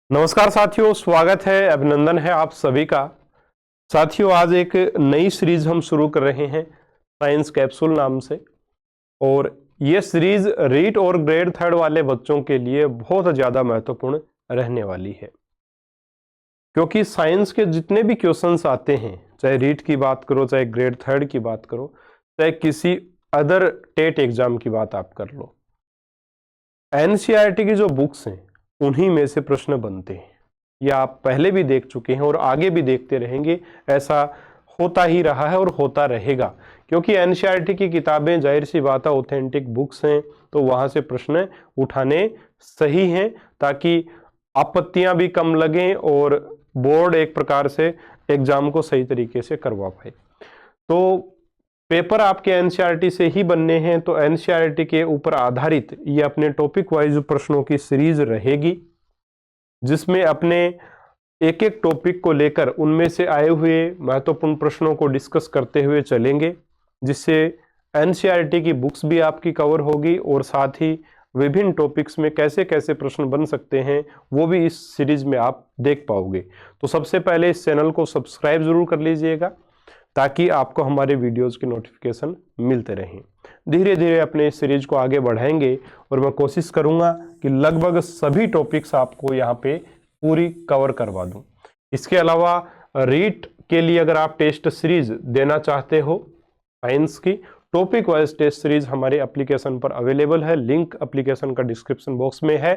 नमस्कार साथियों, स्वागत है, अभिनंदन है आप सभी का। साथियों, आज एक नई सीरीज हम शुरू कर रहे हैं साइंस कैप्सूल नाम से। और ये सीरीज रीट और ग्रेड थर्ड वाले बच्चों के लिए बहुत ज़्यादा महत्वपूर्ण रहने वाली है, क्योंकि साइंस के जितने भी क्वेश्चंस आते हैं, चाहे रीट की बात करो, चाहे ग्रेड थर्ड की बात करो, चाहे किसी अदर टेट एग्जाम की बात आप कर लो, एनसीईआरटी की जो बुक्स हैं उन्हीं में से प्रश्न बनते हैं। ये आप पहले भी देख चुके हैं और आगे भी देखते रहेंगे। ऐसा होता ही रहा है और होता रहेगा, क्योंकि एनसीईआरटी की किताबें जाहिर सी बात है ऑथेंटिक बुक्स हैं, तो वहां से प्रश्न उठाने सही हैं, ताकि आपत्तियां भी कम लगें और बोर्ड एक प्रकार से एग्जाम को सही तरीके से करवा पाए। तो पेपर आपके एनसीईआरटी से ही बनने हैं, तो एनसीईआरटी के ऊपर आधारित ये अपने टॉपिक वाइज प्रश्नों की सीरीज रहेगी, जिसमें अपने एक एक टॉपिक को लेकर उनमें से आए हुए महत्वपूर्ण प्रश्नों को डिस्कस करते हुए चलेंगे, जिससे एनसीईआरटी की बुक्स भी आपकी कवर होगी और साथ ही विभिन्न टॉपिक्स में कैसे कैसे प्रश्न बन सकते हैं वो भी इस सीरीज में आप देख पाओगे। तो सबसे पहले इस चैनल को सब्सक्राइब जरूर कर लीजिएगा, ताकि आपको हमारे वीडियोस के नोटिफिकेशन मिलते रहें। धीरे धीरे अपने इस सीरीज को आगे बढ़ाएंगे और मैं कोशिश करूंगा कि लगभग सभी टॉपिक्स आपको यहाँ पे पूरी कवर करवा दूं। इसके अलावा रीट के लिए अगर आप टेस्ट सीरीज देना चाहते हो साइंस की, टॉपिक वाइज टेस्ट सीरीज हमारे एप्लीकेशन पर अवेलेबल है। लिंक एप्लीकेशन का डिस्क्रिप्शन बॉक्स में है।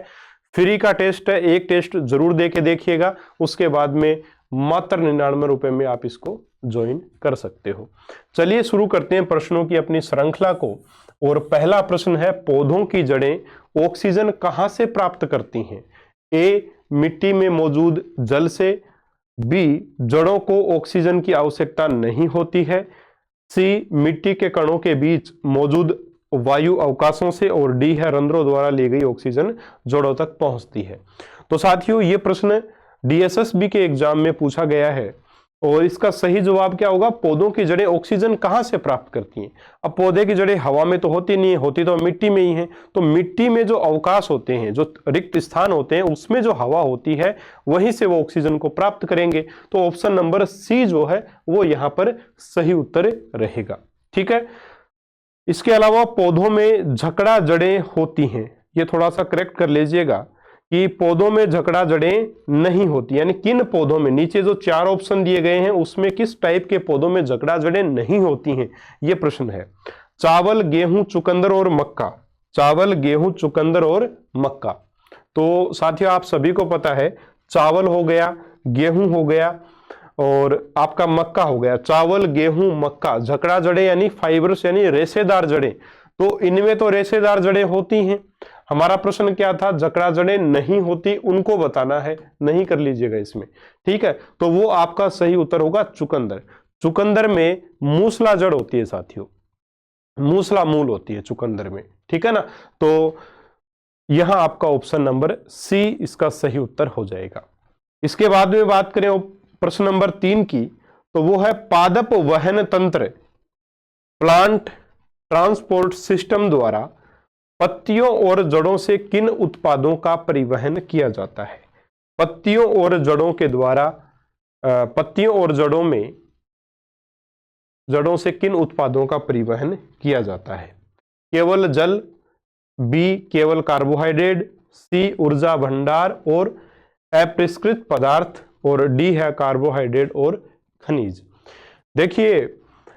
फ्री का टेस्ट है, एक टेस्ट जरूर दे के देखिएगा, उसके बाद में मात्र 99 रुपए में आप इसको ज्वाइन कर सकते हो। चलिए शुरू करते हैं प्रश्नों की अपनी श्रृंखला को। और पहला प्रश्न है, पौधों की जड़ें ऑक्सीजन कहां से प्राप्त करती हैं? ए, मिट्टी में मौजूद जल से। बी, जड़ों को ऑक्सीजन की आवश्यकता नहीं होती है। सी, मिट्टी के कणों के बीच मौजूद वायु अवकाशों से। और डी है, रंध्रों द्वारा ली गई ऑक्सीजन जड़ों तक पहुंचती है। तो साथियों, ये प्रश्न डीएसएसबी के एग्जाम में पूछा गया है और इसका सही जवाब क्या होगा? पौधों की जड़ें ऑक्सीजन कहां से प्राप्त करती हैं? अब पौधे की जड़ें हवा में तो होती नहीं है, होती तो मिट्टी में ही है। तो मिट्टी में जो अवकाश होते हैं, जो रिक्त स्थान होते हैं, उसमें जो हवा होती है वहीं से वो ऑक्सीजन को प्राप्त करेंगे। तो ऑप्शन नंबर सी जो है वो यहां पर सही उत्तर रहेगा। ठीक है। इसके अलावा पौधों में झकड़ा जड़ें होती हैं, ये थोड़ा सा करेक्ट कर लीजिएगा कि पौधों में झकड़ा जड़ें नहीं होती, यानी किन पौधों में, नीचे जो 4 ऑप्शन दिए गए हैं उसमें किस टाइप के पौधों में झकड़ा जड़ें नहीं होती हैं, यह प्रश्न है। चावल, गेहूं, चुकंदर और मक्का। चावल, गेहूं, चुकंदर और मक्का। तो साथियों, आप सभी को पता है, चावल हो गया, गेहूं हो गया और आपका मक्का हो गया। चावल, गेहूं, मक्का, झकड़ा जड़ें यानी फाइबर्स यानी रेशेदार जड़ें, तो इनमें तो रेशेदार जड़ें होती हैं। हमारा प्रश्न क्या था? जकड़ा जड़ें नहीं होती, उनको बताना है, नहीं कर लीजिएगा इसमें। ठीक है, तो वो आपका सही उत्तर होगा चुकंदर। चुकंदर में मूसला जड़ होती है साथियों, मूसला मूल होती है चुकंदर में। ठीक है ना, तो यहां आपका ऑप्शन नंबर सी इसका सही उत्तर हो जाएगा। इसके बाद में बात करें प्रश्न नंबर 3 की, तो वो है पादप वहन तंत्र, प्लांट ट्रांसपोर्ट सिस्टम द्वारा पत्तियों और जड़ों से किन उत्पादों का परिवहन किया जाता है? पत्तियों और जड़ों के द्वारा पत्तियों और जड़ों से किन उत्पादों का परिवहन किया जाता है? केवल जल, बी केवल कार्बोहाइड्रेट, सी ऊर्जा भंडार और अपरिष्कृत पदार्थ, और डी है कार्बोहाइड्रेट और खनिज। देखिए,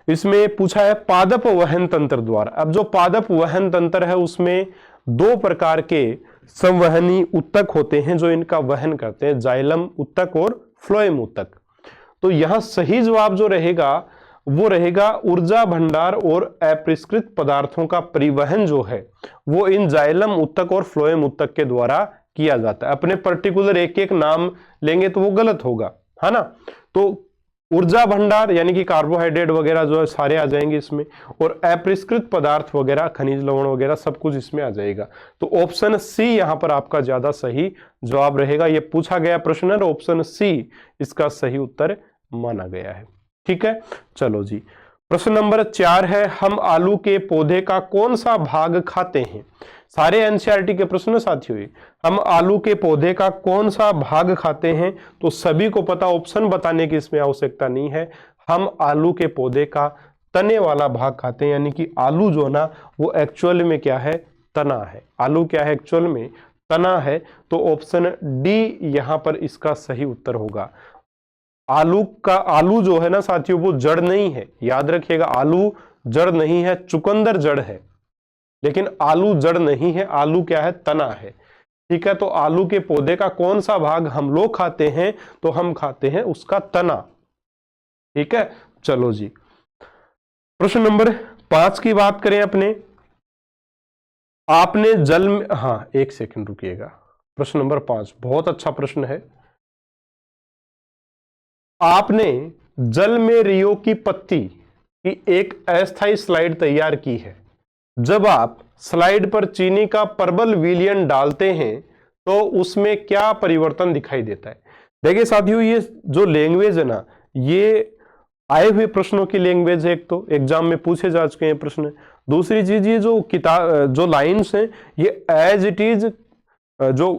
इसमें पूछा है पादप वहन तंत्र द्वारा। अब जो पादप वहन तंत्र है उसमें 2 प्रकार के संवहनी ऊतक होते हैं जो इनका वहन करते हैं, जाइलम ऊतक और फ्लोएम ऊतक। तो यहां सही जवाब जो रहेगा वो रहेगा ऊर्जा भंडार और अपरिष्कृत पदार्थों का परिवहन जो है वो इन जाइलम ऊतक और फ्लोएम ऊतक के द्वारा किया जाता है। अपने पर्टिकुलर एक एक नाम लेंगे तो वो गलत होगा, है ना। तो ऊर्जा भंडार यानी कि कार्बोहाइड्रेट वगैरह जो है सारे आ जाएंगे इसमें, और अपरिष्कृत पदार्थ वगैरह, खनिज लवण वगैरह सब कुछ इसमें आ जाएगा। तो ऑप्शन सी यहां पर आपका ज्यादा सही जवाब रहेगा। यह पूछा गया प्रश्न है, ऑप्शन सी इसका सही उत्तर माना गया है। ठीक है, चलो जी। प्रश्न नंबर 4 है, हम आलू के पौधे का कौन सा भाग खाते हैं? सारे एनसीईआरटी के प्रश्न साथियों। हम आलू के पौधे का कौन सा भाग खाते हैं, तो सभी को पता, ऑप्शन बताने की इसमें आवश्यकता नहीं है। हम आलू के पौधे का तने वाला भाग खाते हैं, यानी कि आलू जो ना वो एक्चुअल में क्या है, तना है। आलू क्या है, एक्चुअल में तना है। तो ऑप्शन डी यहां पर इसका सही उत्तर होगा। आलू जो है ना साथियों वो जड़ नहीं है, याद रखिएगा, आलू जड़ नहीं है, चुकंदर जड़ है, लेकिन आलू जड़ नहीं है, आलू क्या है, तना है। ठीक है, तो आलू के पौधे का कौन सा भाग हम लोग खाते हैं, तो हम खाते हैं उसका तना। ठीक है, चलो जी, प्रश्न नंबर 5 की बात करें अपने। आपने जल में, हाँ एक सेकंड रुकिएगा, प्रश्न नंबर 5 बहुत अच्छा प्रश्न है। आपने जल में रियो की पत्ती की एक अस्थायी स्लाइड तैयार की है। जब आप स्लाइड पर चीनी का प्रबल विलयन डालते हैं तो उसमें क्या परिवर्तन दिखाई देता है। देखिए साथियों, ये जो लैंग्वेज है ना, ये आए हुए प्रश्नों की लैंग्वेज है। एक तो एग्जाम में पूछे जा चुके हैं प्रश्न। दूसरी चीज, ये जो किताब जो लाइंस हैं ये एज इट इज जो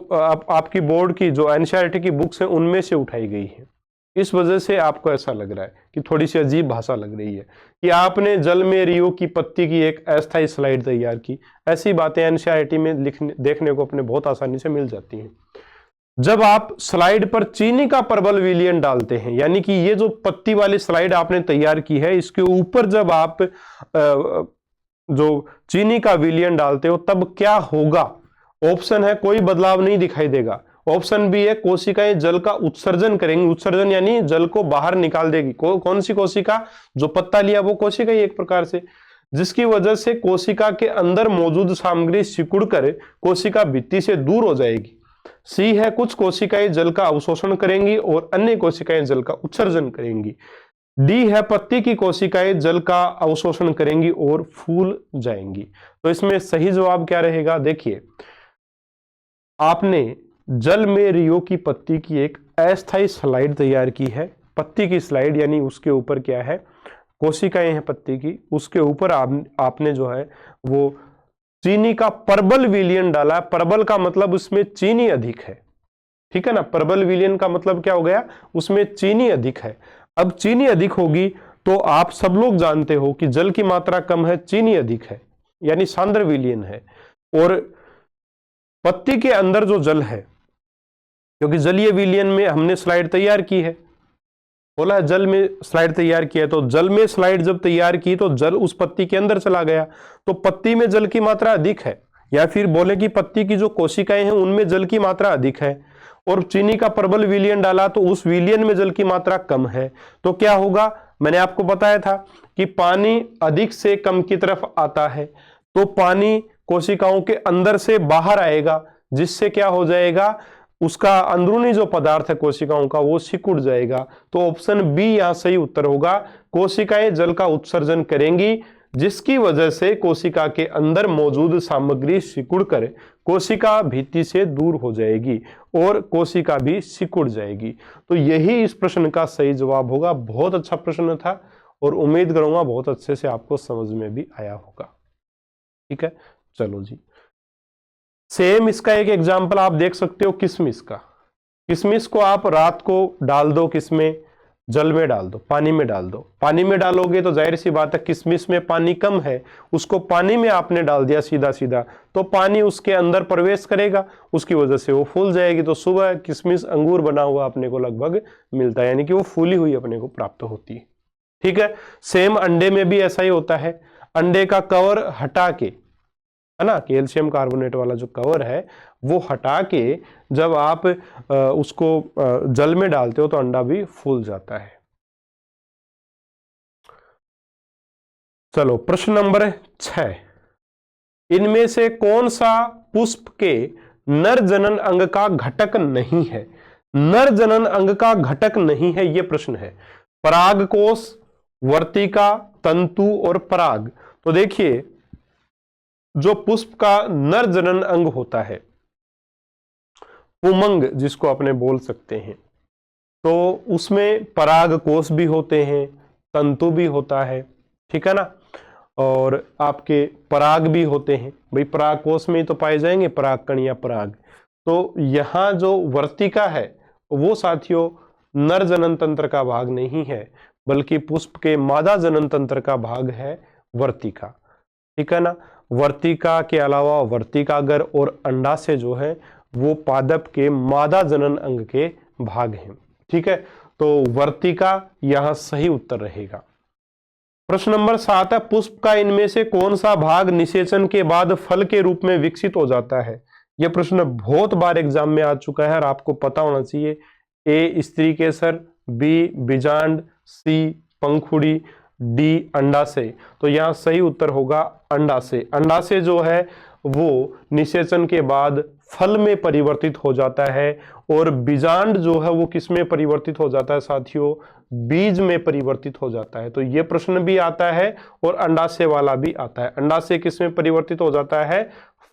आपकी बोर्ड की जो एनसीईआरटी की बुक्स हैं उनमें से उठाई गई है। इस वजह से आपको ऐसा लग रहा है कि थोड़ी सी अजीब भाषा लग रही है कि आपने जल में रियो की पत्ती की एक अस्थायी स्लाइड तैयार की। ऐसी बातें एनसीईआरटी में देखने को अपने बहुत आसानी से मिल जाती हैं। जब आप स्लाइड पर चीनी का प्रबल विलयन डालते हैं, यानी कि ये जो पत्ती वाली स्लाइड आपने तैयार की है, इसके ऊपर जब आप जो चीनी का विलयन डालते हो तब क्या होगा। ऑप्शन है कोई बदलाव नहीं दिखाई देगा। ऑप्शन बी है कोशिकाएं जल का उत्सर्जन करेंगी। उत्सर्जन यानी जल को बाहर निकाल देगी। कौन सी कोशिका, जो पत्ता लिया वो कोशिका ही एक प्रकार से, जिसकी वजह से कोशिका के अंदर मौजूद सामग्री सिकुड़कर कोशिका भित्ति से दूर हो जाएगी। सी है कुछ कोशिकाएं जल का अवशोषण करेंगी और अन्य कोशिकाएं जल का उत्सर्जन करेंगी। डी है पत्ती की कोशिकाएं जल का अवशोषण करेंगी और फूल जाएंगी। तो इसमें सही जवाब क्या रहेगा, देखिए आपने जल में रियो की पत्ती की एक अस्थायी स्लाइड तैयार की है। पत्ती की स्लाइड यानी उसके ऊपर क्या है, कोशिकाएं हैं पत्ती की, उसके ऊपर आपने जो है वो चीनी का प्रबल विलयन डाला। प्रबल का मतलब उसमें चीनी अधिक है, ठीक है ना। प्रबल विलयन का मतलब क्या हो गया, उसमें चीनी अधिक है। अब चीनी अधिक होगी तो आप सब लोग जानते हो कि जल की मात्रा कम है, चीनी अधिक है, यानी सांद्र विलयन है। और पत्ती के अंदर जो जल है, क्योंकि जलीय विलयन में हमने स्लाइड तैयार की है, बोला है जल में स्लाइड तैयार किया है, तो जल में स्लाइड जब तैयार की तो जल उस पत्ती के अंदर चला गया, तो पत्ती में जल की मात्रा अधिक है। या फिर बोले कि पत्ती की जो कोशिकाएं हैं उनमें जल की मात्रा अधिक है, और चीनी का प्रबल विलयन डाला तो उस विलयन में जल की मात्रा कम है। तो क्या होगा, मैंने आपको बताया था कि पानी अधिक से कम की तरफ आता है, तो पानी कोशिकाओं के अंदर से बाहर आएगा, जिससे क्या हो जाएगा, उसका अंदरूनी जो पदार्थ है कोशिकाओं का वो सिकुड़ जाएगा। तो ऑप्शन बी यहां सही उत्तर होगा। कोशिकाएं जल का उत्सर्जन करेंगी, जिसकी वजह से कोशिका के अंदर मौजूद सामग्री सिकुड़कर कोशिका भित्ति से दूर हो जाएगी और कोशिका भी सिकुड़ जाएगी। तो यही इस प्रश्न का सही जवाब होगा। बहुत अच्छा प्रश्न था और उम्मीद करूंगा बहुत अच्छे से आपको समझ में भी आया होगा। ठीक है, चलो जी, सेम इसका एक एग्जाम्पल आप देख सकते हो किशमिश का। किशमिश को आप रात को डाल दो, किसमें, जल में डाल दो, पानी में डाल दो। पानी में डालोगे तो जाहिर सी बात है किशमिश में पानी कम है, उसको पानी में आपने डाल दिया सीधा सीधा, तो पानी उसके अंदर प्रवेश करेगा, उसकी वजह से वो फूल जाएगी। तो सुबह किशमिश अंगूर बना हुआ अपने को लगभग मिलता है, यानी कि वो फूली हुई अपने को प्राप्त होती है। ठीक है, सेम अंडे में भी ऐसा ही होता है। अंडे का कवर हटा के, है ना, कैल्शियम कार्बोनेट वाला जो कवर है वो हटा के जब आप उसको जल में डालते हो तो अंडा भी फूल जाता है। चलो प्रश्न नंबर 6, इनमें से कौन सा पुष्प के नर जनन अंग का घटक नहीं है। नर जनन अंग का घटक नहीं है, यह प्रश्न है। परागकोश, वर्तिका, तंतु और पराग। तो देखिए, जो पुष्प का नर जनन अंग होता है, पुमंग जिसको अपने बोल सकते हैं, तो उसमें पराग कोष भी होते हैं, तंतु भी होता है, ठीक है ना। और आपके पराग भी होते हैं भाई, पराग कोश में ही तो पाए जाएंगे पराग कण या पराग। तो यहाँ जो वर्तिका है वो साथियों नर जनन तंत्र का भाग नहीं है, बल्कि पुष्प के मादा जनन तंत्र का भाग है वर्तिका। ठीक है ना। वर्तिका के अलावा वर्तिकाग्र और अंडाशय जो है वो पादप के मादा जनन अंग के भाग हैं। ठीक है, तो वर्तिका यहां सही उत्तर रहेगा। प्रश्न नंबर 7 है, पुष्प का इनमें से कौन सा भाग निषेचन के बाद फल के रूप में विकसित हो जाता है? यह प्रश्न बहुत बार एग्जाम में आ चुका है और आपको पता होना चाहिए। ए स्त्री केसर, बी बीजांड, सी पंखुड़ी, डी अंडाशय। तो यहां सही उत्तर होगा अंडाशय। अंडाशय जो है वो निषेचन के बाद फल में परिवर्तित हो जाता है, और बीजांड जो है वो किस में परिवर्तित हो जाता है साथियों? बीज में परिवर्तित हो जाता है। तो ये प्रश्न भी आता है और अंडाशय वाला भी आता है। अंडाशय किस में परिवर्तित हो जाता है?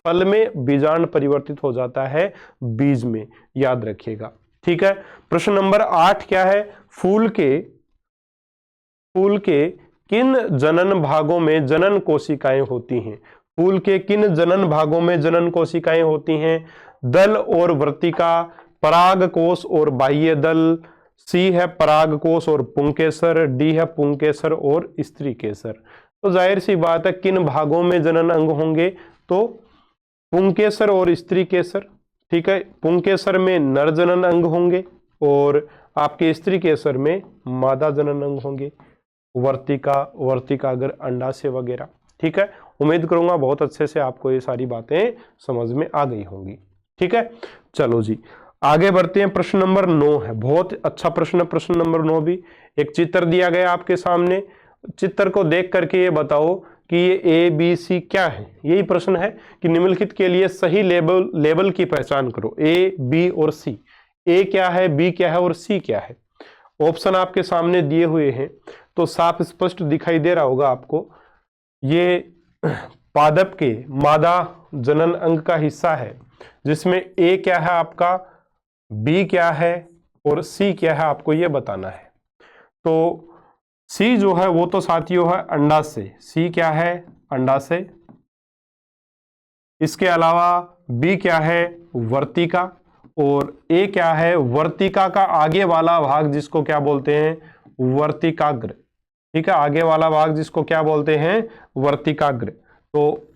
फल में। बीजांड परिवर्तित हो जाता है बीज में, याद रखिएगा। ठीक है। प्रश्न नंबर 8 क्या है? फूल के किन जनन भागों में जनन कोशिकाएं होती हैं? फूल के किन जनन भागों में जनन कोशिकाएं होती हैं? दल और वर्तिका, परागकोश और बाह्य दल, सी है परागकोश और पुंकेसर, डी है पुंकेसर और स्त्री केसर। तो जाहिर सी बात है किन भागों में जनन अंग होंगे? तो पुंकेसर और स्त्री केसर। ठीक है, पुंकेसर में नर जनन अंग होंगे और आपके स्त्री केसर में मादा जनन अंग होंगे, वर्तिका, वर्तिकाग्र, अंडाशय वगैरह। ठीक है, उम्मीद करूंगा बहुत अच्छे से आपको ये सारी बातें समझ में आ गई होंगी। ठीक है, चलो जी आगे बढ़ते हैं। प्रश्न नंबर 9 है, बहुत अच्छा प्रश्न। प्रश्न नंबर 9 भी एक चित्र दिया गया आपके सामने। चित्र को देख करके ये बताओ कि ये ए बी सी क्या है। यही प्रश्न है कि निम्नलिखित के लिए सही लेबल की पहचान करो। ए बी और सी। ए क्या है, बी क्या है और सी क्या है? ऑप्शन आपके सामने दिए हुए हैं तो साफ स्पष्ट दिखाई दे रहा होगा आपको। ये पादप के मादा जनन अंग का हिस्सा है, जिसमें ए क्या है आपका, बी क्या है और सी क्या है, आपको यह बताना है। तो सी जो है वो तो साथियों है अंडाशय। सी क्या है? अंडाशय। इसके अलावा बी क्या है? वर्तिका। और ए क्या है? वर्तिका का आगे वाला भाग जिसको क्या बोलते हैं? वर्तिकाग्र। ठीक है, आगे वाला भाग जिसको क्या बोलते हैं? वर्तिकाग्र। तो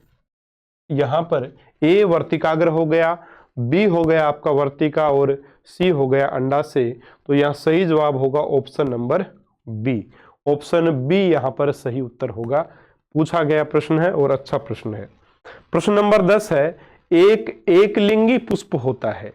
यहां पर ए वर्तिकाग्र हो गया, बी हो गया आपका वर्तिका और सी हो गया अंडाशय। तो यहां सही जवाब होगा option number B. Option B यहां पर सही उत्तर होगा। पूछा गया प्रश्न है और अच्छा प्रश्न है। प्रश्न नंबर 10 है, एक लिंगी पुष्प होता है।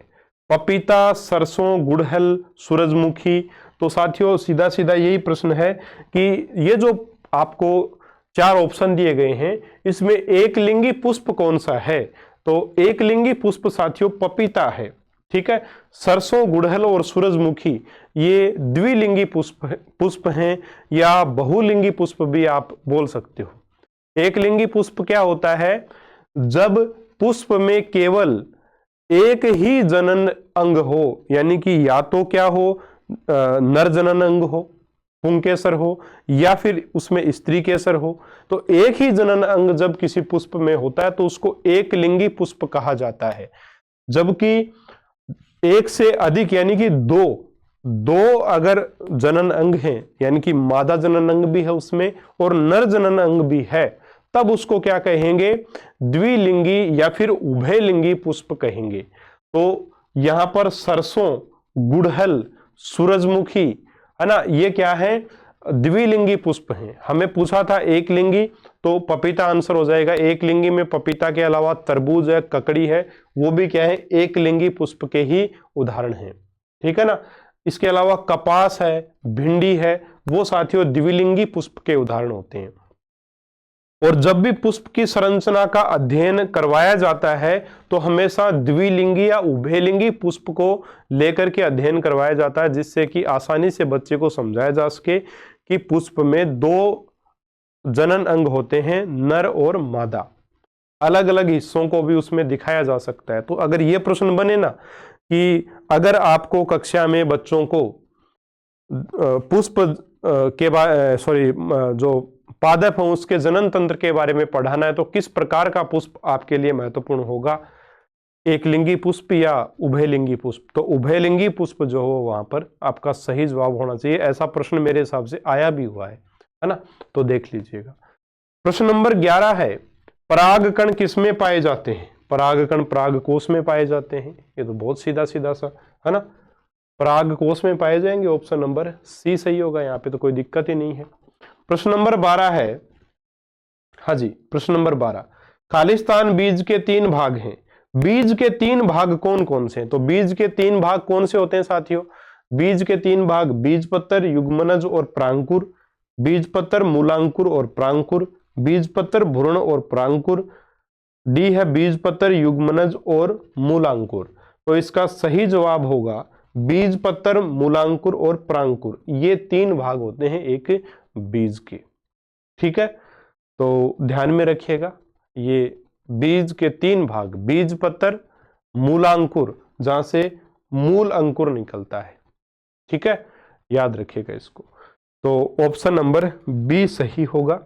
पपीता, सरसों, गुड़हल, सूरजमुखी। तो साथियों सीधा सीधा यही प्रश्न है कि ये जो आपको 4 ऑप्शन दिए गए हैं इसमें एक लिंगी पुष्प कौन सा है? तो एक लिंगी पुष्प साथियों पपीता है। ठीक है, सरसों, गुड़हल और सूरजमुखी ये द्विलिंगी पुष्प हैं या बहुलिंगी पुष्प भी आप बोल सकते हो। एक लिंगी पुष्प क्या होता है? जब पुष्प में केवल एक ही जनन अंग हो, यानी कि या तो क्या हो नर जनन अंग हो, पुंकेसर हो, या फिर उसमें स्त्री केसर हो। तो एक ही जनन अंग जब किसी पुष्प में होता है तो उसको एक लिंगी पुष्प कहा जाता है। जबकि एक से अधिक यानी कि दो अगर जनन अंग हैं, यानी कि मादा जनन अंग भी है उसमें और नर जनन अंग भी है, तब उसको क्या कहेंगे? द्विलिंगी या फिर उभयलिंगी पुष्प कहेंगे। तो यहां पर सरसों, गुड़हल, सूरजमुखी है ना, ये क्या है? द्विलिंगी पुष्प हैं। हमें पूछा था एक लिंगी, तो पपीता आंसर हो जाएगा। एक लिंगी में पपीता के अलावा तरबूज है, ककड़ी है, वो भी क्या है? एक लिंगी पुष्प के ही उदाहरण हैं। ठीक है ना। इसके अलावा कपास है, भिंडी है, वो साथियों द्विलिंगी पुष्प के उदाहरण होते हैं। और जब भी पुष्प की संरचना का अध्ययन करवाया जाता है तो हमेशा द्विलिंगी या उभयलिंगी पुष्प को लेकर के अध्ययन करवाया जाता है, जिससे कि आसानी से बच्चे को समझाया जा सके कि पुष्प में 2 जनन अंग होते हैं, नर और मादा। अलग अलग हिस्सों को भी उसमें दिखाया जा सकता है। तो अगर ये प्रश्न बने ना कि अगर आपको कक्षा में बच्चों को पुष्प के जो पादप है उसके जनन तंत्र के बारे में पढ़ाना है, तो किस प्रकार का पुष्प आपके लिए महत्वपूर्ण होगा, एक लिंगी पुष्प या उभयलिंगी पुष्प। तो उभयलिंगी पुष्प जो हो वहां पर आपका सही जवाब होना चाहिए। ऐसा प्रश्न मेरे हिसाब से आया भी हुआ है ना, तो देख लीजिएगा। प्रश्न नंबर 11 है, परागकण किसमें पाए जाते हैं? परागकण परागकोश में पाए जाते हैं। ये तो बहुत सीधा सीधा सा है ना, परागकोश में पाए जाएंगे। ऑप्शन नंबर सी सही होगा, यहाँ पे तो कोई दिक्कत ही नहीं है। प्रश्न नंबर 12 है, हाँ जी, प्रश्न नंबर 12, खालिस्तान बीज के 3 भाग हैं। बीज के 3 भाग कौन कौन से हैं? तो बीज के 3 भाग कौन से होते हैं साथियों? बीज के 3 भाग बीजपत्र, युग्मनज और प्रांकुर। बीजपत्र, मूलांकुर और प्रांकुर। बीजपत्र, भ्रूण और प्रांकुर। डी है बीजपत्र, युग्मनज और मूलांकुर। तो इसका सही जवाब होगा बीजपत्र, मूलांकुर और प्रांकुर। ये 3 भाग होते हैं एक बीज के। ठीक है, तो ध्यान में रखिएगा, ये बीज के 3 भाग, बीजपत्र, मूलांकुर, जहां से मूल अंकुर निकलता है। ठीक है, याद रखिएगा इसको। तो ऑप्शन नंबर बी सही होगा।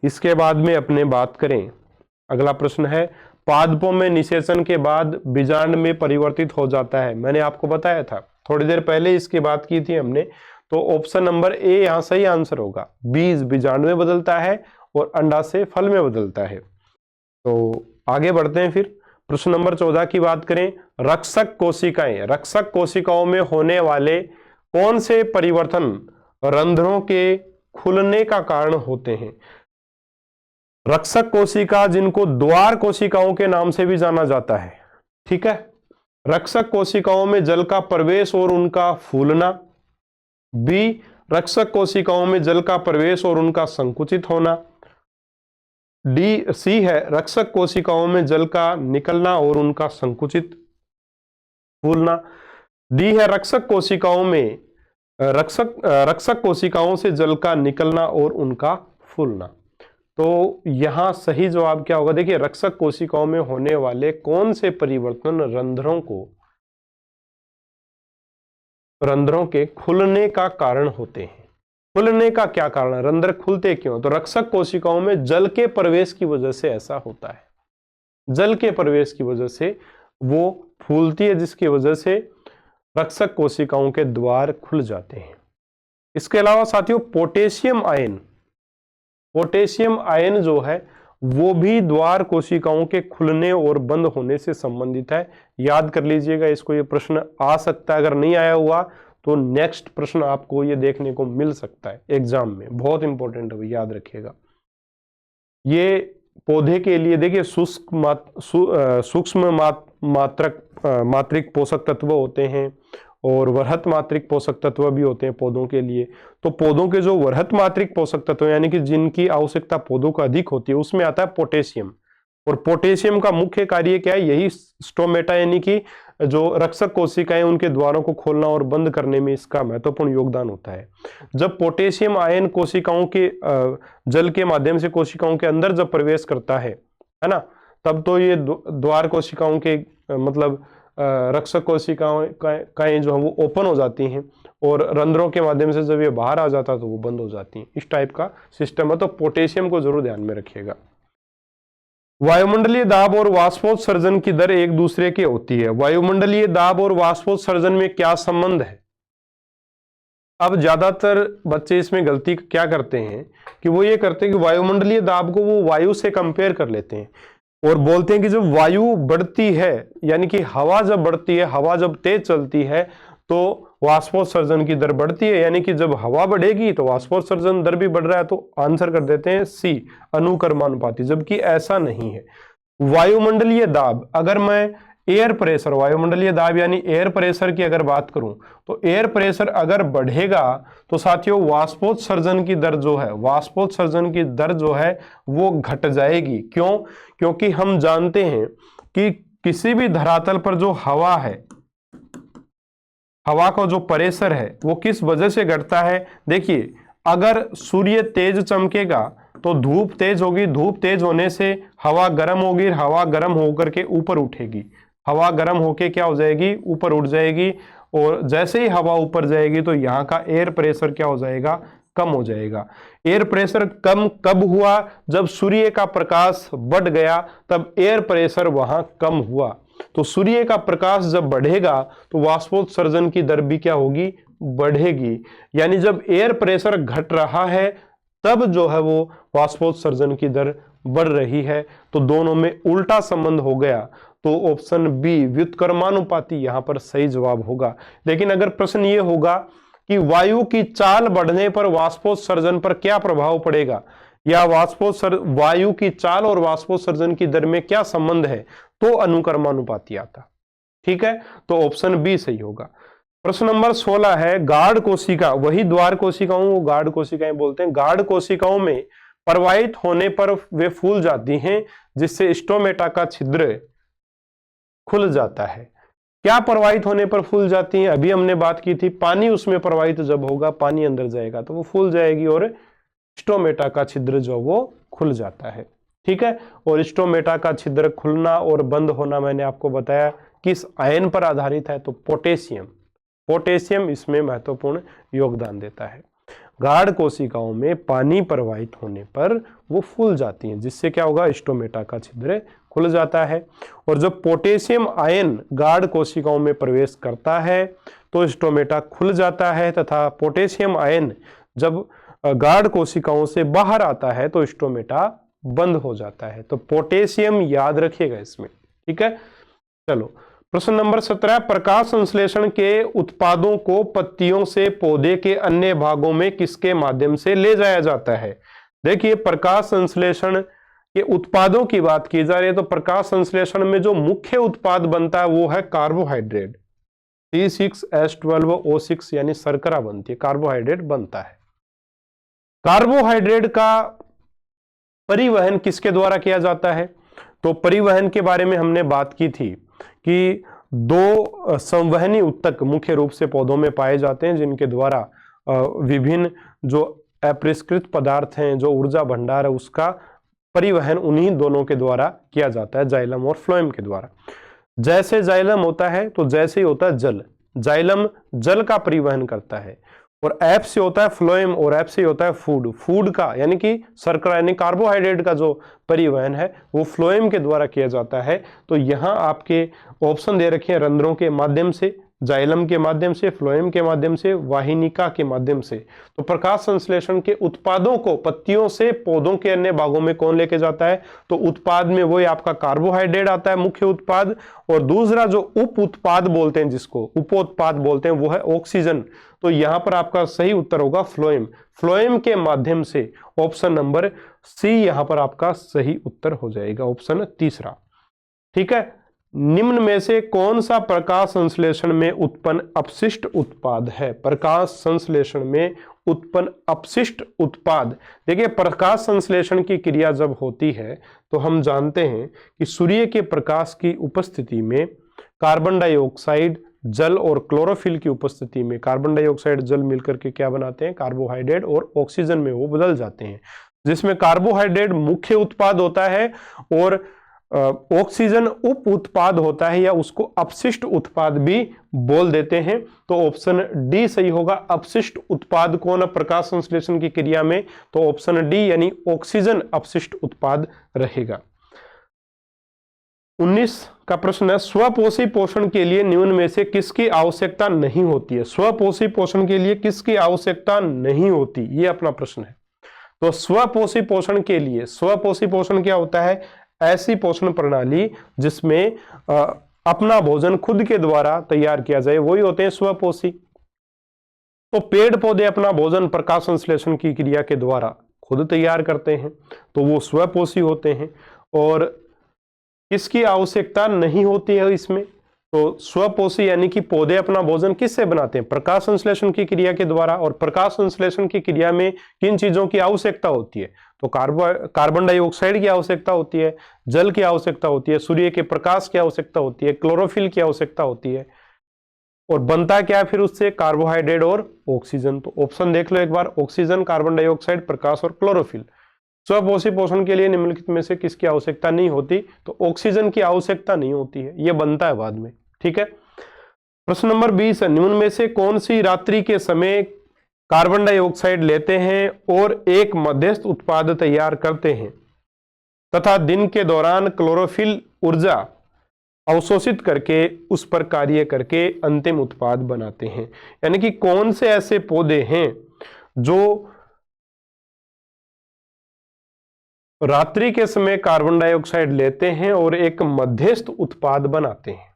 इसके बाद में अपने बात करें, अगला प्रश्न है, पादपों में निषेचन के बाद बीजांड में परिवर्तित हो जाता है। मैंने आपको बताया था थोड़ी देर पहले, इसकी बात की थी हमने। तो ऑप्शन नंबर ए यहां सही आंसर होगा। बीज बीजांड में बदलता है और अंडा से फल में बदलता है। तो आगे बढ़ते हैं फिर। प्रश्न नंबर 14 की बात करें, रक्षक कोशिकाएं, रक्षक कोशिकाओं में होने वाले कौन से परिवर्तन रंध्रों के खुलने का कारण होते हैं? रक्षक कोशिका, जिनको द्वार कोशिकाओं के नाम से भी जाना जाता है। ठीक है, रक्षक कोशिकाओं में जल का प्रवेश और उनका फूलना। बी, रक्षक कोशिकाओं में जल का प्रवेश और उनका संकुचित होना। डी, सी है रक्षक कोशिकाओं में जल का निकलना और उनका संकुचित फूलना। डी है रक्षक कोशिकाओं में रक्षक कोशिकाओं से जल का निकलना और उनका फूलना। तो यहां सही जवाब क्या होगा? देखिए, रक्षक कोशिकाओं में होने वाले कौन से परिवर्तन रंध्रों के खुलने का कारण होते हैं? खुलने का क्या कारण है? रंध्र खुलते क्यों? तो रक्षक कोशिकाओं में जल के प्रवेश की वजह से ऐसा होता है। जल के प्रवेश की वजह से वो फूलती है, जिसकी वजह से रक्षक कोशिकाओं के द्वार खुल जाते हैं। इसके अलावा साथियों, पोटेशियम आयन जो है वो भी द्वार कोशिकाओं के खुलने और बंद होने से संबंधित है। याद कर लीजिएगा इसको, ये प्रश्न आ सकता है। अगर नहीं आया हुआ तो नेक्स्ट प्रश्न आपको ये देखने को मिल सकता है एग्जाम में, बहुत इंपॉर्टेंट है, याद रखिएगा। ये पौधे के लिए देखिए सूक्ष्म मात्रिक पोषक तत्व होते हैं और वृहत मात्रिक पोषक तत्व भी होते हैं पौधों के लिए। तो पौधों के जो वृहत मात्रिक पोषक तत्व यानी कि जिनकी आवश्यकता पौधों को अधिक होती है, उसमें आता है पोटेशियम। और पोटेशियम का मुख्य कार्य क्या है? यही स्टोमेटा यानी कि जो रक्षक कोशिकाएं उनके द्वारों को खोलना और बंद करने में इसका महत्वपूर्ण योगदान होता है। जब पोटेशियम आयन कोशिकाओं के जल के माध्यम से कोशिकाओं के अंदर जब प्रवेश करता है ना, तब तो ये द्वार कोशिकाओं के मतलब रक्षक कोशिकाएं जो है वो ओपन हो जाती हैं और रंध्रों के माध्यम से जब ये बाहर आ जाता है तो वो बंद हो जाती हैं। इस टाइप का सिस्टम है। तो पोटेशियम को जरूर ध्यान में रखिएगा। वायुमंडलीय दाब और वाष्पोत्सर्जन की दर एक दूसरे की होती है। वायुमंडलीय दाब और वाष्पोत्सर्जन में क्या संबंध है? अब ज्यादातर बच्चे इसमें गलती क्या करते हैं कि वो ये करते हैं कि वायुमंडलीय दाब को वो वायु से कंपेयर कर लेते हैं और बोलते हैं कि जब वायु बढ़ती है, यानी कि हवा जब बढ़ती है, हवा जब तेज चलती है तो वाष्पोत्सर्जन की दर बढ़ती है, यानी कि जब हवा बढ़ेगी तो वाष्पोत्सर्जन दर भी बढ़ रहा है। तो आंसर कर देते हैं सी, अनुक्रमानुपाती, जबकि ऐसा नहीं है। वायुमंडलीय दाब, अगर मैं एयर प्रेशर, वायुमंडलीय दाब यानी एयर प्रेशर की अगर बात करूं तो एयर प्रेशर अगर बढ़ेगा तो साथियों वाष्पोत्सर्जन की दर जो है वो घट जाएगी। क्यों? क्योंकि हम जानते हैं कि किसी भी धरातल पर जो हवा है, हवा का जो प्रेशर है वो किस वजह से घटता है? देखिए, अगर सूर्य तेज चमकेगा तो धूप तेज होगी, धूप तेज होने से हवा गर्म होगी, हवा गर्म होकर के ऊपर उठेगी, हवा गर्म होके क्या हो जाएगी? ऊपर उठ जाएगी। और जैसे ही हवा ऊपर जाएगी तो यहाँ का एयर प्रेशर क्या हो जाएगा? कम हो जाएगा। एयर प्रेशर कम कब हुआ? जब सूर्य का प्रकाश बढ़ गया तब एयर प्रेशर वहां कम हुआ। तो सूर्य का प्रकाश जब बढ़ेगा तो वाष्पोत्सर्जन की दर भी क्या होगी? बढ़ेगी। यानी जब एयर प्रेशर घट रहा है तब जो है वो वाष्पोत्सर्जन की दर बढ़ रही है। तो दोनों में उल्टा संबंध हो गया। तो ऑप्शन बी व्युत्क्रमानुपाती यहां पर सही जवाब होगा। लेकिन अगर प्रश्न ये होगा कि वायु की चाल बढ़ने पर वाष्पोत्सर्जन पर क्या प्रभाव पड़ेगा, या वायु की चाल और वाष्पोत्सर्जन की दर में क्या संबंध है, तो अनुक्रमानुपाती आता। ठीक है, तो ऑप्शन बी सही होगा। प्रश्न नंबर 16 है, गार्ड कोशिका, वही द्वार कोशिकाओं को गार्ड कोशिकाएं बोलते हैं। गार्ड कोशिकाओं में प्रवाहित होने पर वे फूल जाती हैं जिससे स्टोमेटा का छिद्र खुल जाता है। क्या प्रवाहित होने पर फूल जाती हैं? अभी हमने बात की थी, पानी उसमें प्रवाहित जब होगा, पानी अंदर जाएगा तो वो फूल जाएगी और स्टोमेटा का छिद्र जो वो खुल जाता है। ठीक है, और स्टोमेटा का छिद्र खुलना और बंद होना मैंने आपको बताया किस आयन पर आधारित है, तो पोटेशियम। पोटेशियम इसमें महत्वपूर्ण योगदान देता है। गार्ड कोशिकाओं में पानी प्रवाहित होने पर वो फूल जाती हैं जिससे क्या होगा? स्टोमेटा का छिद्र खुल जाता है। और जब पोटेशियम आयन गार्ड कोशिकाओं में प्रवेश करता है तो स्टोमेटा खुल जाता है, तथा पोटेशियम आयन जब गार्ड कोशिकाओं से बाहर आता है तो स्टोमेटा बंद हो जाता है। तो पोटेशियम याद रखिएगा इसमें। ठीक है, चलो प्रश्न नंबर 17, प्रकाश संश्लेषण के उत्पादों को पत्तियों से पौधे के अन्य भागों में किसके माध्यम से ले जाया जाता है? देखिए, प्रकाश संश्लेषण के उत्पादों की बात की जा रही है तो प्रकाश संश्लेषण में जो मुख्य उत्पाद बनता है वो है कार्बोहाइड्रेट। C6H12O6 यानी शर्करा बनती है, कार्बोहाइड्रेट बनता है। कार्बोहाइड्रेट का परिवहन किसके द्वारा किया जाता है? तो परिवहन के बारे में हमने बात की थी कि दो संवहनी ऊतक मुख्य रूप से पौधों में पाए जाते हैं जिनके द्वारा विभिन्न जो अपरिष्कृत पदार्थ हैं, जो ऊर्जा भंडार है, उसका परिवहन उन्हीं दोनों के द्वारा किया जाता है, जाइलम और फ्लोएम के द्वारा। जैसे जाइलम होता है तो जैसे ही होता है जल, जाइलम जल का परिवहन करता है, और एफ से होता है फ्लोएम, और एफ से होता है फूड। फूड का यानी कि शर्करा यानी कार्बोहाइड्रेट का जो परिवहन है वो फ्लोएम के द्वारा किया जाता है। तो यहाँ आपके ऑप्शन दे रखे हैं, रंध्रों के माध्यम से, जाइलम के माध्यम से, फ्लोएम के माध्यम से, वाहिनिका के माध्यम से। तो प्रकाश संश्लेषण के उत्पादों को पत्तियों से पौधों के अन्य भागों में कौन लेके जाता है? तो उत्पाद में वही आपका कार्बोहाइड्रेट आता है, मुख्य उत्पाद, और दूसरा जो उप उत्पाद बोलते हैं, जिसको उपोत्पाद बोलते हैं, वो है ऑक्सीजन। तो यहां पर आपका सही उत्तर होगा फ्लोएम। फ्लोएम के माध्यम से ऑप्शन नंबर सी यहां पर आपका सही उत्तर हो जाएगा, ऑप्शन तीसरा। ठीक है, निम्न में से कौन सा प्रकाश संश्लेषण में उत्पन्न अपशिष्ट उत्पाद है? प्रकाश संश्लेषण में उत्पन्न अपशिष्ट उत्पाद। देखिए, प्रकाश संश्लेषण की क्रिया जब होती है तो हम जानते हैं कि सूर्य के प्रकाश की उपस्थिति में कार्बन डाइऑक्साइड, जल और क्लोरोफिल की उपस्थिति में कार्बन डाइऑक्साइड, जल मिलकर के क्या बनाते हैं? कार्बोहाइड्रेट और ऑक्सीजन में वो बदल जाते हैं, जिसमें कार्बोहाइड्रेट मुख्य उत्पाद होता है और ऑक्सीजन उप उत्पाद होता है, या उसको अपशिष्ट उत्पाद भी बोल देते हैं। तो ऑप्शन डी सही होगा। अपशिष्ट उत्पाद कौन है प्रकाश संश्लेषण की क्रिया में? तो ऑप्शन डी यानी ऑक्सीजन अपशिष्ट उत्पाद रहेगा। 19 का प्रश्न है, स्वपोषी पोषण के लिए निम्न में से किसकी आवश्यकता नहीं होती है? स्वपोषी पोषण के लिए किसकी आवश्यकता नहीं होती, ये अपना प्रश्न है। तो स्वपोषी पोषण के लिए, स्वपोषी पोषण क्या होता है? ऐसी पोषण प्रणाली जिसमें अपना भोजन खुद के द्वारा तैयार किया जाए, वही होते हैं स्वपोषी। तो पेड़ पौधे अपना भोजन प्रकाश संश्लेषण की क्रिया के द्वारा खुद तैयार करते हैं, तो वो स्वपोषी होते हैं। और किसकी आवश्यकता नहीं होती है इसमें? तो स्वपोषी यानी कि पौधे अपना भोजन किससे बनाते हैं? प्रकाश संश्लेषण की क्रिया के द्वारा। और प्रकाश संश्लेषण की क्रिया में किन चीजों की आवश्यकता होती है? तो कार्बन डाइऑक्साइड की आवश्यकता होती है, जल की आवश्यकता होती है, सूर्य के प्रकाश की आवश्यकता होती है, क्लोरोफिल की आवश्यकता होती है, और बनता क्या है फिर उससे? कार्बोहाइड्रेट और ऑक्सीजन। तो ऑप्शन देख लो एक बार, ऑक्सीजन, कार्बन डाइऑक्साइड, प्रकाश और क्लोरोफिल। स्वपोषी पोषण के लिए निम्नलिखित में से किसकी आवश्यकता नहीं होती? तो ऑक्सीजन की आवश्यकता नहीं होती है, यह बनता है बाद में। ठीक है, प्रश्न नंबर 20 है, निम्न में से कौन सी रात्रि के समय कार्बन डाइऑक्साइड लेते हैं और एक मध्यस्थ उत्पाद तैयार करते हैं तथा दिन के दौरान क्लोरोफिल ऊर्जा अवशोषित करके उस पर कार्य करके अंतिम उत्पाद बनाते हैं। यानी कि कौन से ऐसे पौधे हैं जो रात्रि के समय कार्बन डाइऑक्साइड लेते हैं और एक मध्यस्थ उत्पाद बनाते हैं,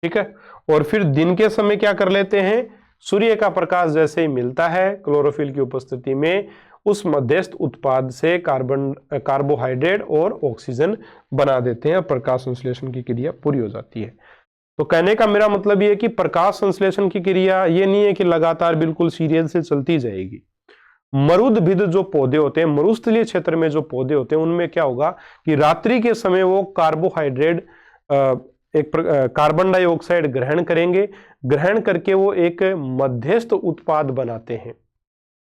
ठीक है, और फिर दिन के समय क्या कर लेते हैं, सूर्य का प्रकाश जैसे ही मिलता है क्लोरोफिल की उपस्थिति में, उस मध्यस्थ उत्पाद से कार्बोहाइड्रेट और ऑक्सीजन बना देते हैं, प्रकाश संश्लेषण की क्रिया पूरी हो जाती है। तो कहने का मेरा मतलब ये है कि प्रकाश संश्लेषण की क्रिया ये नहीं है कि लगातार बिल्कुल सीरियल से चलती जाएगी। मरुदभिद जो पौधे होते हैं, मरुस्थलीय क्षेत्र में जो पौधे होते हैं, उनमें क्या होगा कि रात्रि के समय वो कार्बोहाइड्रेट एक कार्बन डाइऑक्साइड ग्रहण करेंगे, ग्रहण करके वो एक मध्यस्थ उत्पाद बनाते हैं।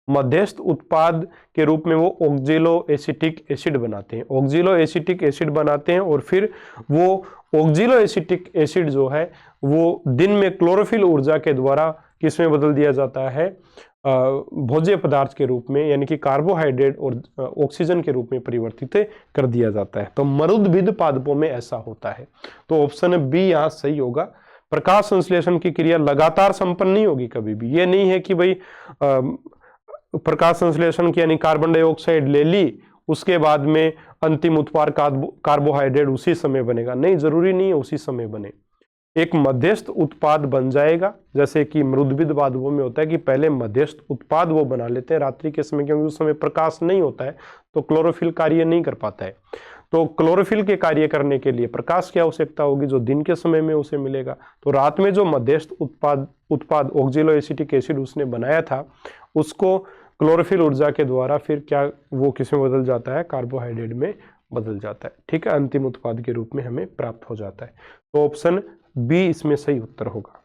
मध्यस्थ उत्पाद के रूप में वो ऑक्जेलो एसिटिक एसिड बनाते हैं, ऑक्जेलो एसिटिक एसिड बनाते हैं और फिर वो ऑक्जेलो एसिटिक एसिड जो है वो दिन में क्लोरोफिल ऊर्जा के द्वारा किसमें बदल दिया जाता है, भोज्य पदार्थ के रूप में, यानी कि कार्बोहाइड्रेट और ऑक्सीजन के रूप में परिवर्तित कर दिया जाता है। तो मरुदभिद पादपों में ऐसा होता है। तो ऑप्शन बी यहाँ सही होगा। प्रकाश संश्लेषण की क्रिया लगातार संपन्न नहीं होगी कभी भी। ये नहीं है कि भाई प्रकाश संश्लेषण की यानी कार्बन डाइऑक्साइड ले ली, उसके बाद में अंतिम उत्पाद कार्बोहाइड्रेट उसी समय बनेगा, नहीं, जरूरी नहीं है उसी समय बने। एक मध्यस्थ उत्पाद बन जाएगा, जैसे कि मरुदभिद पादपों में होता है कि पहले मध्यस्थ उत्पाद वो बना लेते हैं रात्रि के समय, क्योंकि उस समय प्रकाश नहीं होता है तो क्लोरोफिल कार्य नहीं कर पाता है। तो क्लोरोफिल के कार्य करने के लिए प्रकाश की आवश्यकता होगी, जो दिन के समय में उसे मिलेगा। तो रात में जो मध्यस्थ उत्पाद ऑक्जेलो एसिटिक एसिड उसने बनाया था, उसको क्लोरोफिल ऊर्जा के द्वारा फिर क्या वो किसमें बदल जाता है, कार्बोहाइड्रेट में बदल जाता है, ठीक है, अंतिम उत्पाद के रूप में हमें प्राप्त हो जाता है। तो ऑप्शन बी इसमें सही उत्तर होगा।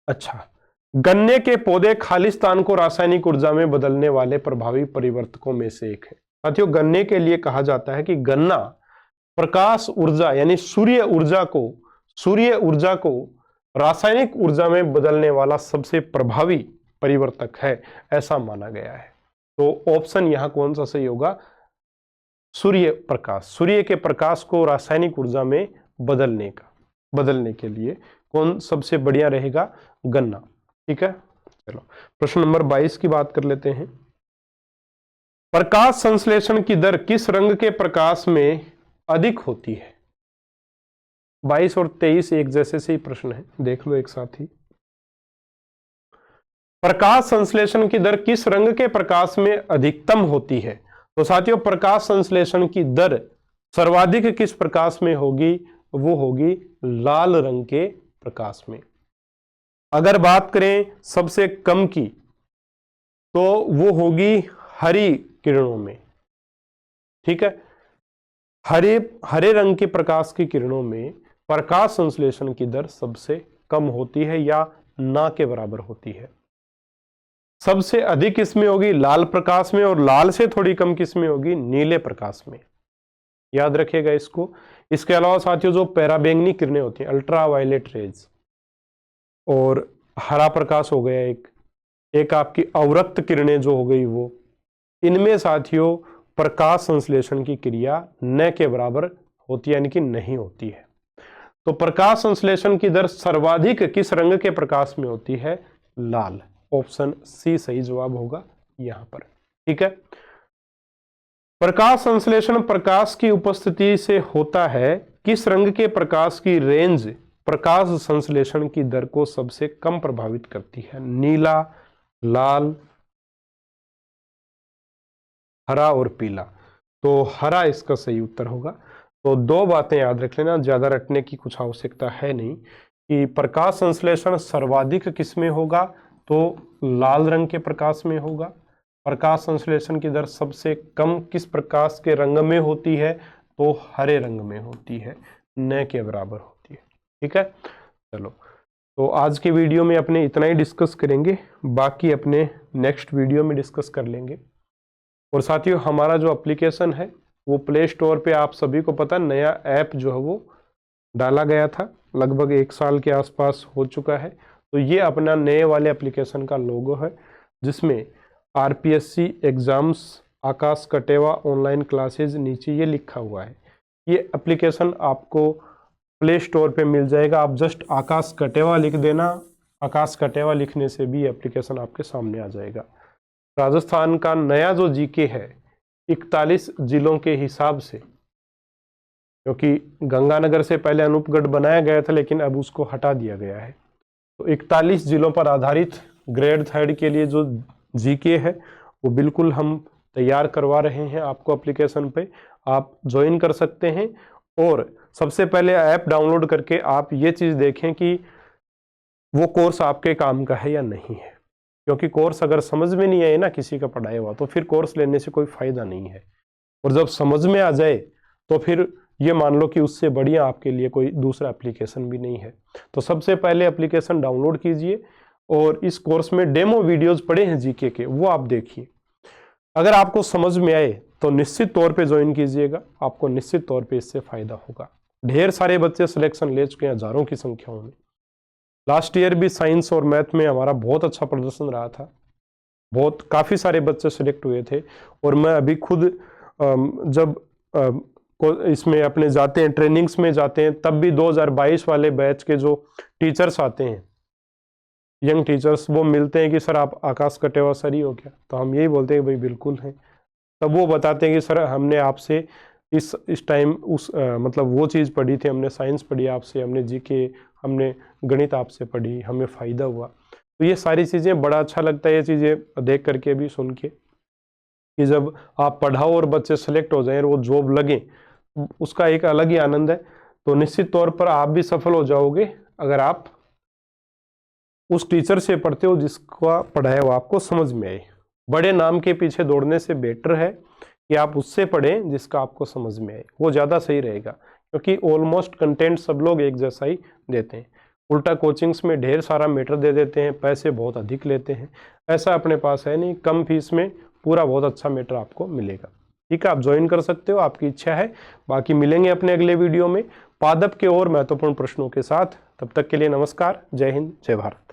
अच्छा, गन्ने के पौधे खालिस्तान को रासायनिक ऊर्जा में बदलने वाले प्रभावी परिवर्तकों में से एक है। साथियों, गन्ने के लिए कहा जाता है कि गन्ना प्रकाश ऊर्जा यानी सूर्य ऊर्जा को रासायनिक ऊर्जा में बदलने वाला सबसे प्रभावी परिवर्तक है, ऐसा माना गया है। तो ऑप्शन यहां कौन सा सही होगा, सूर्य के प्रकाश को रासायनिक ऊर्जा में बदलने के लिए कौन सबसे बढ़िया रहेगा, गन्ना, ठीक है। चलो प्रश्न नंबर 22 की बात कर लेते हैं। प्रकाश संश्लेषण की दर किस रंग के प्रकाश में अधिक होती है। 22 और 23 एक जैसे से ही प्रश्न है, देख लो एक साथ ही। प्रकाश संश्लेषण की दर किस रंग के प्रकाश में अधिकतम होती है। तो साथियों, प्रकाश संश्लेषण की दर सर्वाधिक किस प्रकाश में होगी, वो होगी लाल रंग के प्रकाश में। अगर बात करें सबसे कम की, तो वो होगी हरी किरणों में, ठीक है। हरे रंग के प्रकाश की किरणों में प्रकाश संश्लेषण की दर सबसे कम होती है या ना के बराबर होती है। सबसे अधिक किसमें होगी, लाल प्रकाश में, और लाल से थोड़ी कम किसमें होगी, नीले प्रकाश में। याद रखिएगा इसको। इसके अलावा साथियों, जो पैराबैंगनी किरणें होती हैं, अल्ट्रा वायलेट रेज, और हरा प्रकाश हो गया एक आपकी अवरक्त किरणें जो हो गई वो, इनमें साथियों प्रकाश संश्लेषण की क्रिया न के बराबर होती है, यानी कि नहीं होती है। तो प्रकाश संश्लेषण की दर सर्वाधिक किस रंग के प्रकाश में होती है, लाल। ऑप्शन सी सही जवाब होगा यहां पर, ठीक है। प्रकाश संश्लेषण प्रकाश की उपस्थिति से होता है, किस रंग के प्रकाश की रेंज प्रकाश संश्लेषण की दर को सबसे कम प्रभावित करती है, नीला, लाल, हरा और पीला। तो हरा इसका सही उत्तर होगा। तो दो बातें याद रख लेना, ज्यादा रटने की कुछ आवश्यकता है नहीं, कि प्रकाश संश्लेषण सर्वाधिक किसमें होगा, तो लाल रंग के प्रकाश में होगा। प्रकाश संश्लेषण की दर सबसे कम किस प्रकाश के रंग में होती है, तो हरे रंग में होती है, न के बराबर होती है, ठीक है। चलो, तो आज के वीडियो में अपने इतना ही डिस्कस करेंगे, बाकी अपने नेक्स्ट वीडियो में डिस्कस कर लेंगे। और साथियों, हमारा जो एप्लीकेशन है वो प्ले स्टोर पे आप सभी को पता, नया ऐप जो है वो डाला गया था, लगभग 1 साल के आसपास हो चुका है। तो ये अपना नए वाले एप्लीकेशन का लोगो है। जिसमें आरपीएससी एग्जाम्स आकाश कटेवा ऑनलाइन क्लासेज नीचे ये लिखा हुआ है। ये एप्लीकेशन आपको प्ले स्टोर पे मिल जाएगा। आप जस्ट आकाश कटेवा लिख देना, आकाश कटेवा लिखने से भी एप्लीकेशन आपके सामने आ जाएगा। राजस्थान का नया जो जीके है 41 जिलों के हिसाब से, क्योंकि गंगानगर से पहले अनूपगढ़ बनाया गया था लेकिन अब उसको हटा दिया गया है, तो 41 जिलों पर आधारित ग्रेड 3 के लिए जो जीके है वो बिल्कुल हम तैयार करवा रहे हैं आपको एप्लीकेशन पे। आप ज्वाइन कर सकते हैं और सबसे पहले ऐप डाउनलोड करके आप ये चीज़ देखें कि वो कोर्स आपके काम का है या नहीं है, क्योंकि कोर्स अगर समझ में नहीं आए ना किसी का पढ़ाया हुआ तो फिर कोर्स लेने से कोई फायदा नहीं है। और जब समझ में आ जाए तो फिर ये मान लो कि उससे बढ़िया आपके लिए कोई दूसरा एप्लीकेशन भी नहीं है। तो सबसे पहले एप्लीकेशन डाउनलोड कीजिए और इस कोर्स में डेमो वीडियोज पड़े हैं जीके के, वो आप देखिए। अगर आपको समझ में आए तो निश्चित तौर पे ज्वाइन कीजिएगा, आपको निश्चित तौर पे इससे फायदा होगा। ढेर सारे बच्चे सिलेक्शन ले चुके हैं, हजारों की संख्या में। लास्ट ईयर भी साइंस और मैथ में हमारा बहुत अच्छा प्रदर्शन रहा था, काफ़ी सारे बच्चे सिलेक्ट हुए थे। और मैं अभी खुद जब इसमें अपने जाते हैं, ट्रेनिंग्स में जाते हैं, तब भी 2022 वाले बैच के जो टीचर्स आते हैं, यंग टीचर्स, वो मिलते हैं कि सर आप आकाश कटेवा सर ही हो क्या? तो हम यही बोलते हैं भाई बिल्कुल हैं। तब वो बताते हैं कि सर हमने आपसे इस टाइम मतलब वो चीज़ पढ़ी थी, हमने साइंस पढ़ी आपसे, हमने जीके, हमने गणित आपसे पढ़ी, हमें फ़ायदा हुआ। तो ये सारी चीज़ें बड़ा अच्छा लगता है, ये चीज़ें देख करके भी, सुन के, कि जब आप पढ़ाओ और बच्चे सेलेक्ट हो जाएं और वो जॉब लगे, उसका एक अलग ही आनंद है। तो निश्चित तौर पर आप भी सफल हो जाओगे अगर आप उस टीचर से पढ़ते हो जिसका पढ़ाया हुआ आपको समझ में आए। बड़े नाम के पीछे दौड़ने से बेटर है कि आप उससे पढ़ें जिसका आपको समझ में आए, वो ज़्यादा सही रहेगा, क्योंकि ऑलमोस्ट कंटेंट सब लोग एक जैसा ही देते हैं। उल्टा कोचिंग्स में ढेर सारा मैटर दे देते हैं, पैसे बहुत अधिक लेते हैं। ऐसा अपने पास है नहीं, कम फीस में पूरा बहुत अच्छा मैटर आपको मिलेगा। ठीक है, आप ज्वाइन कर सकते हो, आपकी इच्छा है। बाकी मिलेंगे अपने अगले वीडियो में पादप के और महत्वपूर्ण प्रश्नों के साथ। तब तक के लिए नमस्कार, जय हिंद, जय भारत।